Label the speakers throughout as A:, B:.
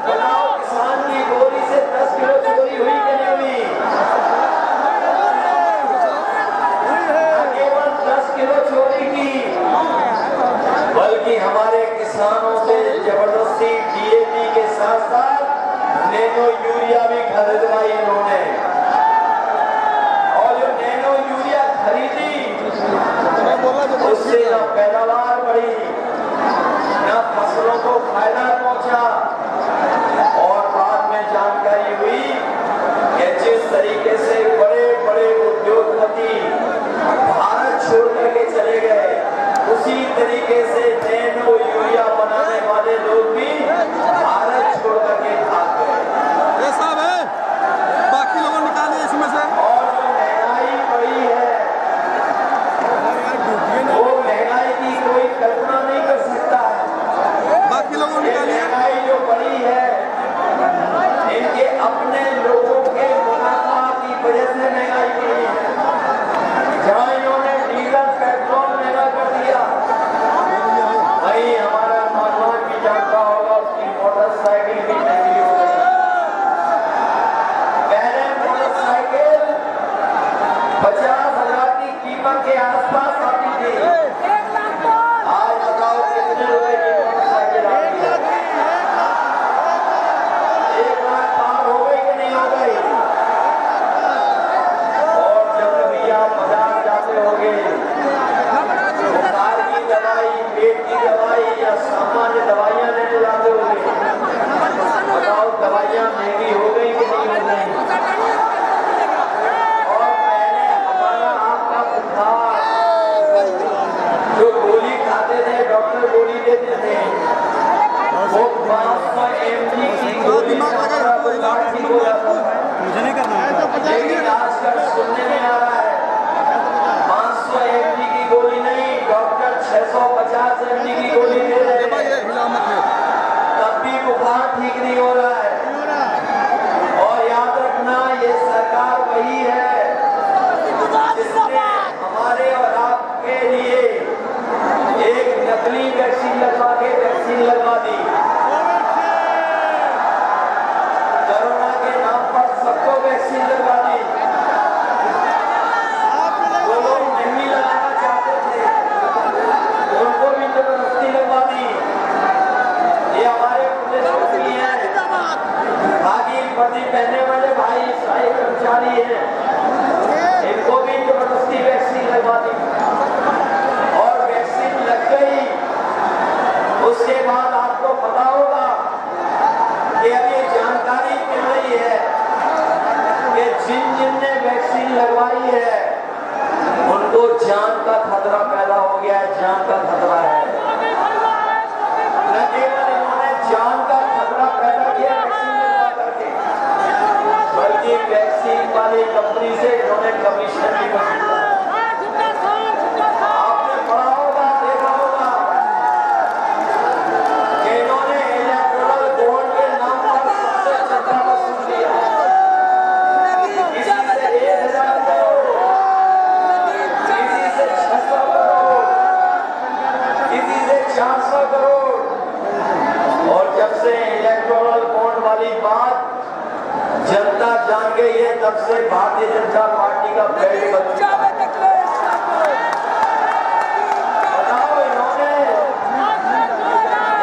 A: बताओ किसान की गोली से 10 किलो चोरी हुई कि नहीं हुई? न केवल 10 किलो चोरी की, बल्कि हमारे किसानों से जबरदस्ती डीएपी के साथ साथ नैनो यूरिया भी खरीदवाई इन्होंने। और जो नैनो यूरिया खरीदी उससे न पैदावार बढ़ी, न फसलों को फायदा पहुंचा। और बाद में जानकारी हुई कि जिस तरीके से बड़े बड़े उद्योगपति भारत छोड़ करके चले गए, उसी तरीके से नैनो यूरिया बनाने वाले लोग भी भारत छोड़ करके भाग गए।
B: ये सब है, बाकी लोगों निकाले इसमें से।
A: और जो महंगाई बढ़ी है वो महंगाई की कोई कल्पना नहीं कर सकता है।
B: बाकी लोगों
A: ये
B: निकाले।
A: महंगाई जो बढ़ी है इनके अपने लोगों के मुनाफा की वजह से महंगाई बढ़ी है। जहाँ इन्होंने डीजल पेट्रोल महंगा कर दिया, वहीं हमारा नौजवान भी जानता होगा उसकी मोटरसाइकिल भी महंगी हो गई। पहले मोटरसाइकिल 50,000 की कीमत के आसपास आती थी, आज बताओ कितने रुपए की मोटरसाइकिल आती है? 1 लाख पार हो गई कि नहीं हो गई? और जब भी आप बाजार जाते होंगे, बुखार की दवाई, पेट की दवाई या सामान्य दवाइयां लेने जाते होंगे, बताओ दवाइयां महंगी हो गई कि नहीं हो गई? और पहले हमारा आपका बुखार जो गोली खाते थे, डॉक्टर गोली देते थे, वो 500 mg की गोली से हमारा बुखार ठीक हो जाता था।
B: मुझे नहीं करना है।
A: लेकिन आजकल सुनने में आ रहा है 500 mg की गोली नहीं, डॉक्टर 650 mg की गोली दे रहे हैं, तब भी बुखार ठीक नहीं हो रहा है। और याद रखना, ये सरकार वही है जिसने हमारे और आपके लिए एक नकली वैक्सीन लगवा के वैक्सीन लगवा दी। कोरोना के नाम पर सबको वैक्सीन लगवा दी। जो लोग नहीं लगाना चाहते थे उनको भी जबरदस्ती लगवा दी। ये हमारे पुलिसकर्मी हैं, बाकी वर्दी पहनने वाले भाई सहायक कर्मचारी हैं, इनको भी जबरदस्ती वैक्सीन लगवा दी। और वैक्सीन लग गई, उसके बाद आपको पता होगा कि अब ये जानकारी मिल रही है कि जिन ने वैक्सीन लगवाई है उनको जान का खतरा पैदा हो गया है, जान का खतरा है। न केवल इन्होंने जान का खतरा पैदा किया वैक्सीन लगवा करके, बल्कि वैक्सीन वाली कंपनी से इन्होंने कमीशन भी वसूला। आपने पढ़ा होगा, देखा होगा कि इन्होंने इलेक्टोरल बॉन्ड के नाम पर सबसे चंदा वसूल लिया। किसी से 1,000 करोड़, किसी से 600 करोड़, किसी से 400 करोड़। और जब से इलेक्टोरल बॉन्ड वाली बात जनता जान गई है, तब से भारतीय जनता पार्टी का बैठ बन चुका है। बताओ, इन्होंने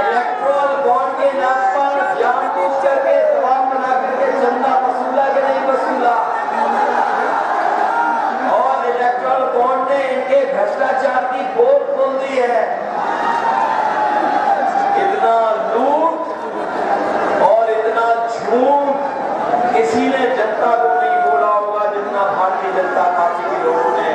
A: इलेक्टोरल बॉन्ड के नाम पर जानबूझ करके दबाव बना करके चंदा वसूला कि नहीं वसूला? और इलेक्टोरल बॉन्ड ने इनके भ्रष्टाचार की पोल खोल दी है। इतना लूट और इतना झूठ किसी ने जनता को नहीं बोला होगा जितना भारतीय जनता पार्टी के लोगों ने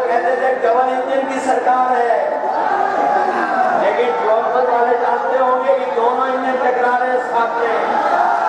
A: कहते थे डबल इंजन की सरकार है,